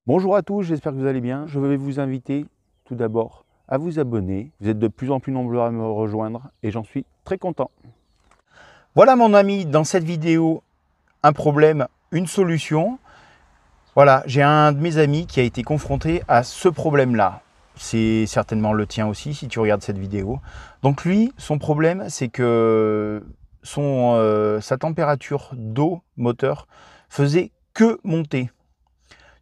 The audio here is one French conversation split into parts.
Bonjour à tous, j'espère que vous allez bien. Je vais vous inviter tout d'abord à vous abonner. Vous êtes de plus en plus nombreux à me rejoindre et j'en suis très content. Voilà mon ami, dans cette vidéo, un problème, une solution. Voilà, j'ai un de mes amis qui a été confronté à ce problème-là. C'est certainement le tien aussi si tu regardes cette vidéo. Donc lui, son problème, c'est que sa température d'eau moteur faisait que monter.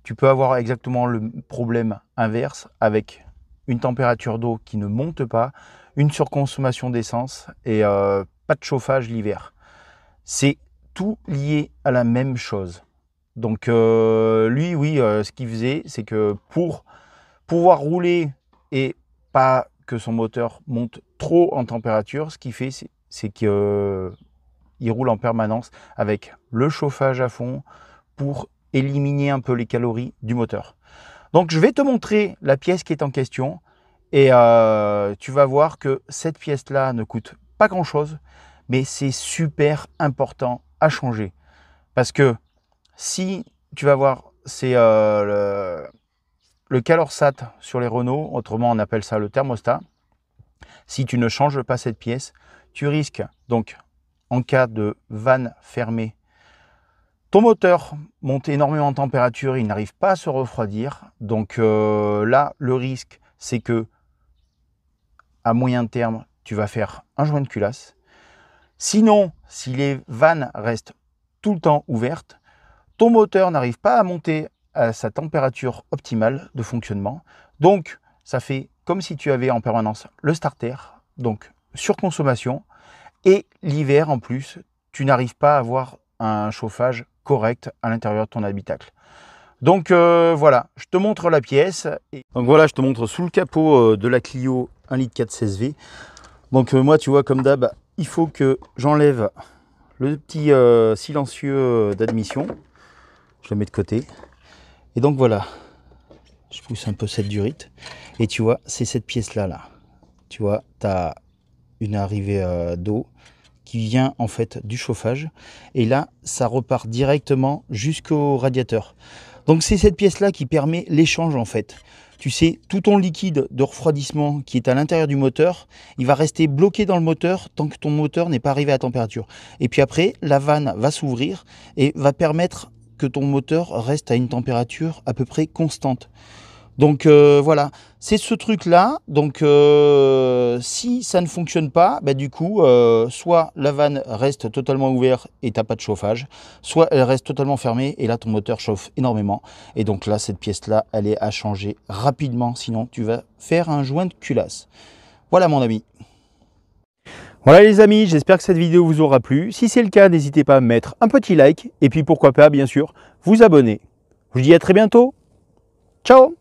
Tu peux avoir exactement le problème inverse avec une température d'eau qui ne monte pas, une surconsommation d'essence et pas de chauffage l'hiver. C'est tout lié à la même chose. Donc lui, oui, ce qu'il faisait, c'est que pour pouvoir rouler et pas que son moteur monte trop en température, ce qu'il fait, c'est qu'il roule en permanence avec le chauffage à fond pour éliminer un peu les calories du moteur. Donc je vais te montrer la pièce qui est en question et tu vas voir que cette pièce-là ne coûte pas grand-chose, mais c'est super important à changer. Parce que si tu vas voir, c'est le CalorSat sur les Renault, autrement on appelle ça le thermostat. Si tu ne changes pas cette pièce, tu risques donc en cas de vanne fermée, ton moteur monte énormément en température, il n'arrive pas à se refroidir. Donc là, le risque, c'est que à moyen terme, tu vas faire un joint de culasse. Sinon, si les vannes restent tout le temps ouvertes, ton moteur n'arrive pas à monter à sa température optimale de fonctionnement. Donc, ça fait comme si tu avais en permanence le starter, donc surconsommation. Et l'hiver, en plus, tu n'arrives pas à avoir un chauffage correct à l'intérieur de ton habitacle. Donc voilà, je te montre la pièce. Donc voilà, je te montre sous le capot de la Clio 1,4 litre 16V. Donc moi, tu vois, comme d'hab, il faut que j'enlève le petit silencieux d'admission. Je le mets de côté. Et donc voilà, je pousse un peu cette durite. Et tu vois, c'est cette pièce-là. Là. Tu vois, tu as une arrivée d'eau qui vient en fait du chauffage et là ça repart directement jusqu'au radiateur. Donc c'est cette pièce là qui permet l'échange en fait. Tu sais, tout ton liquide de refroidissement qui est à l'intérieur du moteur, il va rester bloqué dans le moteur tant que ton moteur n'est pas arrivé à température. Et puis après, la vanne va s'ouvrir et va permettre que ton moteur reste à une température à peu près constante. Donc voilà, c'est ce truc-là. Donc si ça ne fonctionne pas, bah, du coup, soit la vanne reste totalement ouverte et tu n'as pas de chauffage, soit elle reste totalement fermée et là ton moteur chauffe énormément. Et donc là, cette pièce-là, elle est à changer rapidement, sinon tu vas faire un joint de culasse. Voilà mon ami. Voilà les amis, j'espère que cette vidéo vous aura plu. Si c'est le cas, n'hésitez pas à mettre un petit like et puis pourquoi pas, bien sûr, vous abonner. Je vous dis à très bientôt. Ciao!